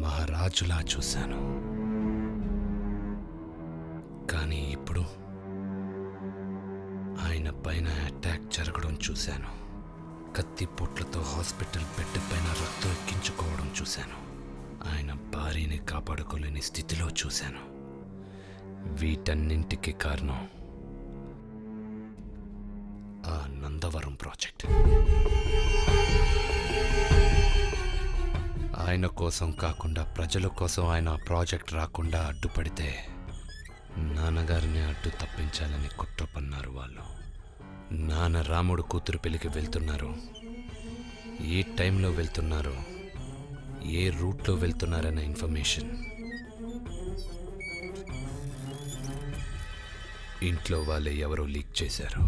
మహారాజులా చూశాను. కానీ ఇప్పుడు ఆయన పైన అటాక్ జరగడం చూశాను. కత్తిపోట్లతో హాస్పిటల్ బెడ్ పైన రక్తం ఎక్కించుకోవడం చూశాను. ఆయన భార్యని కాపాడుకోలేని స్థితిలో చూశాను. వీటన్నింటికి కారణం ఆ నందవరం ప్రాజెక్ట్. ఆయన కోసం కాకుండా ప్రజల కోసం ఆయన ప్రాజెక్ట్ రాకుండా అడ్డుపడితే నాన్నగారిని అడ్డు తప్పించాలని కుట్ర పన్నారు వాళ్ళు. నాన్న రాముడు కూతురు పెళ్లికి వెళ్తున్నారు. ఏ టైంలో వెళ్తున్నారు, ఏ రూట్లో వెళ్తున్నారన్న ఇన్ఫర్మేషన్ ఇంట్లో వాళ్ళే ఎవరో లీక్ చేశారు.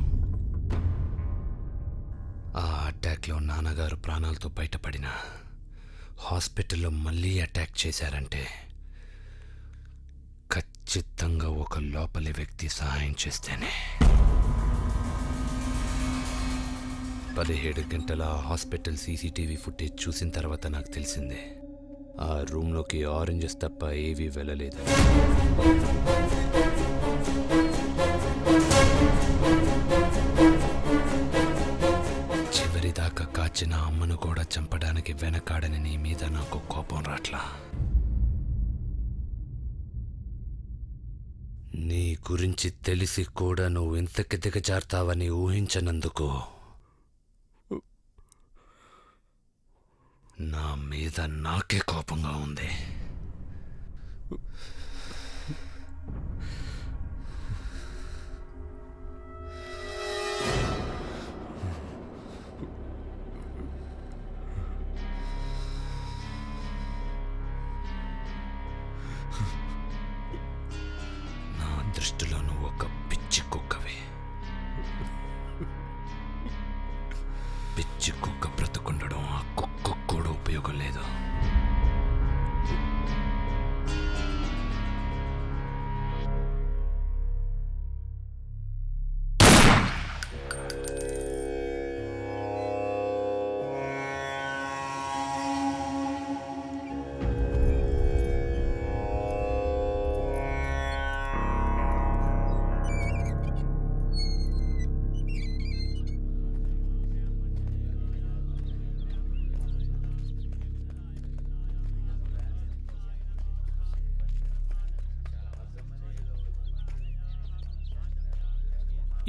ఆ అటాక్లో నాన్నగారు ప్రాణాలతో బయటపడిన హాస్పిటల్లో మళ్ళీ అటాక్ చేశారంటే ఖచ్చితంగా ఒక లోపలి వ్యక్తి సహాయం చేస్తేనే. 17 గంటల హాస్పిటల్ సీసీటీవీ ఫుటేజ్ చూసిన తర్వాత నాకు తెలిసిందే ఆ రూమ్లోకి ఆరెంజెస్ తప్ప ఏవీ వెళ్ళలేదు. చివరిదాకా కాచిన అమ్మను కూడా చంపడానికి వెనకాడని నీ మీద నాకు కోపం రాట్లా. నీ గురించి తెలిసి కూడా నువ్వు ఇంతకి దిగజారుతావని ఊహించనందుకు నా మీద నాకే కోపంగా ఉంది. నా దృష్టిలో నువ్వు ఒక పిచ్చి కుక్కవి. పిచ్చి కుక్క బ్రతుకుండడం ఆ కుక్క కూడా ఉపయోగం లేదు.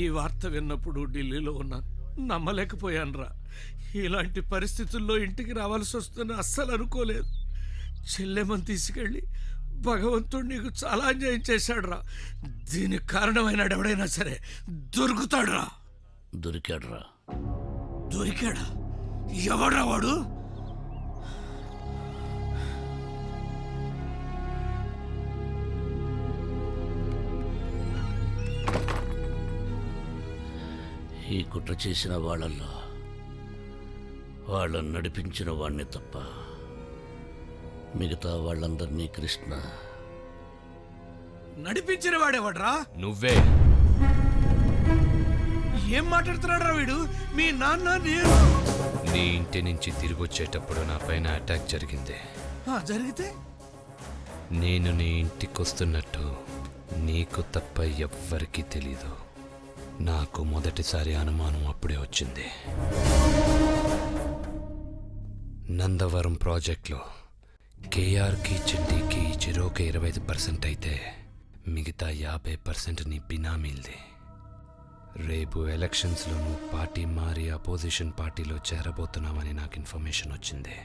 ఈ వార్త విన్నప్పుడు ఢిల్లీలో ఉన్నాను. నమ్మలేకపోయానురా. ఇలాంటి పరిస్థితుల్లో ఇంటికి రావాల్సి వస్తుందని అస్సలు అనుకోలేదు. చెల్లెమని తీసుకెళ్ళి భగవంతుడు నీకు చాలా అన్యాయం చేశాడురా. దీనికి కారణమైన ఎవడైనా సరే దొరుకుతాడురా. దొరికాడా? ఎవడ్రా వాడు? ఈ కుట్ర చేసిన వాళ్ళల్లో వాళ్ళని నడిపించిన వాణ్ణి తప్ప మిగతా వాళ్ళందరినీ కృష్ణ నడిపించిన వాడేవాడ్రా? నువ్వే. ఏం మాట్లాడుతున్నాడ్రా వీడు? మీ నాన్న నేను నీ ఇంటి నుంచి తిరిగి వచ్చేటప్పుడు నా పైన అటాక్ జరిగింది. జరిగితే నేను నీ ఇంటికి వస్తున్నట్టు నీకు తప్ప ఎవ్వరికీ తెలీదు. నాకు మొదటిసారి అనుమానం అప్పుడే వచ్చింది. నందవరం ప్రాజెక్ట్లో కేఆర్కి చెడ్డీకి చెరోకి 25% అయితే మిగతా 50% నీ బినామీల్ది. రేపు ఎలక్షన్స్లో నువ్వు పార్టీ మారి అపోజిషన్ పార్టీలో చేరబోతున్నావని నాకు ఇన్ఫర్మేషన్ వచ్చింది.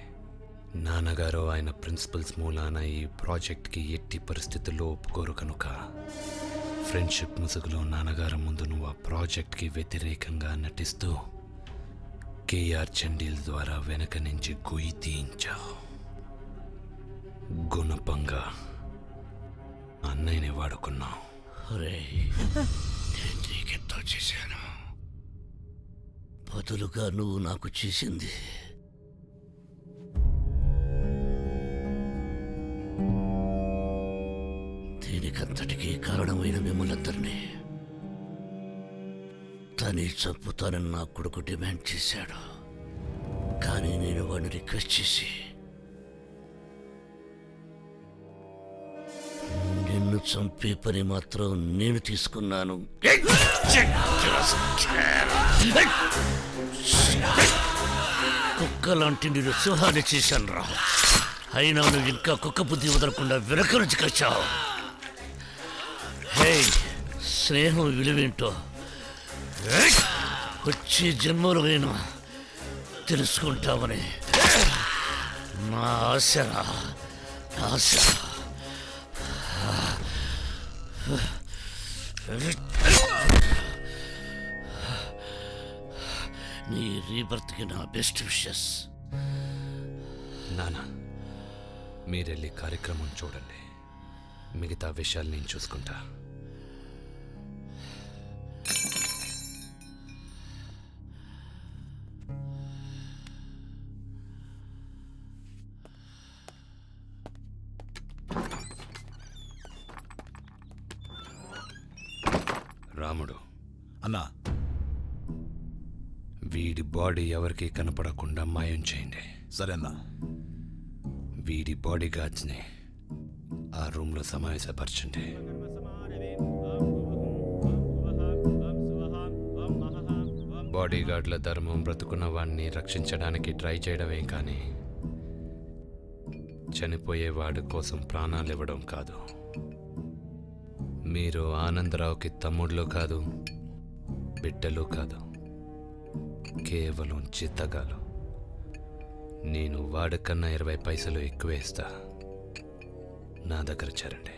నాన్నగారు ఆయన ప్రిన్సిపల్స్ మూలాన ఈ ప్రాజెక్ట్కి ఎట్టి పరిస్థితుల్లో ఒప్పుకోరు కనుక ఫ్రెండ్షిప్ ముసుగులో నాన్నగారు ముందు నువ్వు ఆ ప్రాజెక్ట్కి వ్యతిరేకంగా నటిస్తూ కేఆర్ చండీల్ ద్వారా వెనక నుంచి గొయ్యి తీయించావు. గుణపంగా అన్నయ్యని వాడుకున్నావు. నీకెంతో చేశాను, బదులుగా నువ్వు నాకు చేసింది దీనికంతటికీ కారణమైన మిమ్మల్ందరినీ తనే చంపుతానని నా కొడుకు డిమాండ్ చేశాడు. కానీ నేను వాడిని రిక్వెస్ట్ చేసి చంపే పని మాత్రం నేను తీసుకున్నాను. కుక్క లాంటి నేను సింహాన్ని చేశాను రా. అయినా నువ్వు ఇంకా కుక్క బుద్ధి వదలకుండా వెనక నుంచి కచ్చావు. హే, స్నేహం విలువేంటో వచ్చే జన్మలో నేను తెలుసుకుంటామని నా ఆశరా, ఆశ. నీ రీబర్త్కి నా బెస్ట్ విషెస్. నానా, మీరెళ్ళి కార్యక్రమం చూడండి, మిగతా విషయాలు నేను చూసుకుంటా. రాముడు అన్నా, వీడి బాడీ ఎవరికీ కనపడకుండా మాయం చేయండి. సరే అన్నా. వీడి బాడీ గార్డ్స్ని ఆ రూమ్లో సమావేశపరచండి. బాడీ గార్డ్ల ధర్మం బ్రతుకున్న వాడిని రక్షించడానికి ట్రై చేయడమే కానీ చనిపోయేవాడి కోసం ప్రాణాలు ఇవ్వడం కాదు. మీరు ఆనందరావుకి తమ్ముళ్ళు కాదు, బిడ్డలు కాదు, కేవలం చిత్తగాలు. నేను వాడికన్నా 20 పైసలు ఎక్కువ ఇస్తా. నా దగ్గర చేరండి.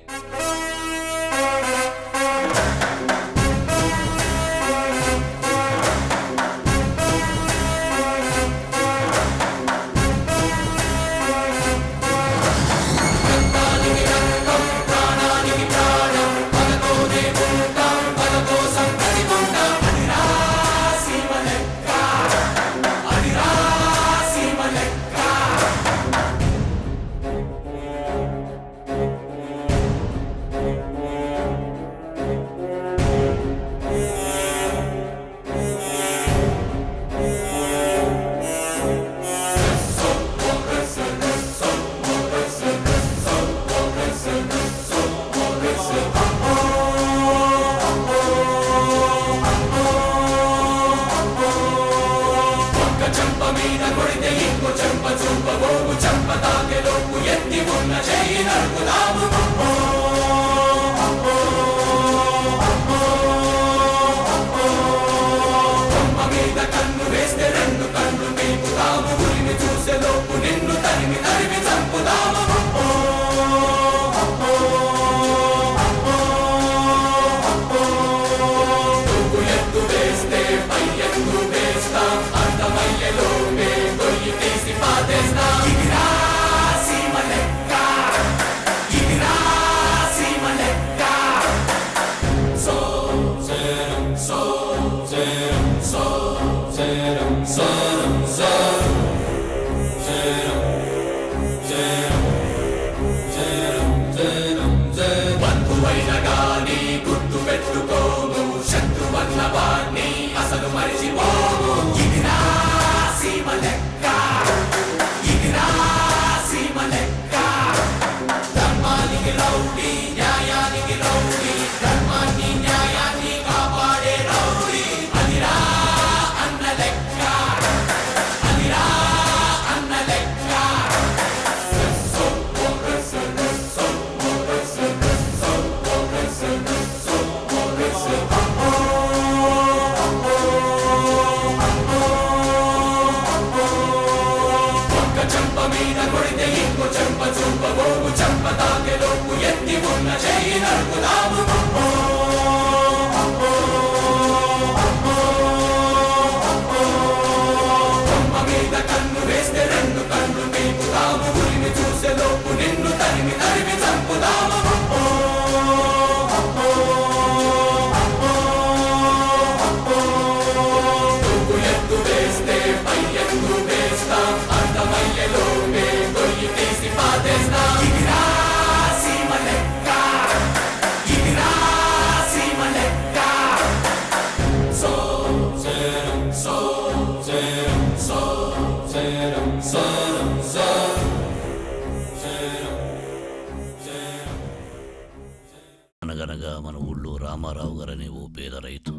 అనగనగా మన ఊళ్ళో రామారావు గారనే ఓ పేద రైతు,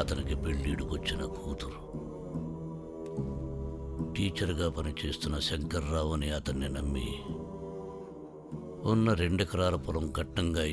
అతనికి పెళ్ళిడుకొచ్చిన కూతురు. టీచర్గా పనిచేస్తున్న శంకర్రావు అని అతన్ని నమ్మి ఉన్న 2 ఎకరాల పొలం కట్నంగా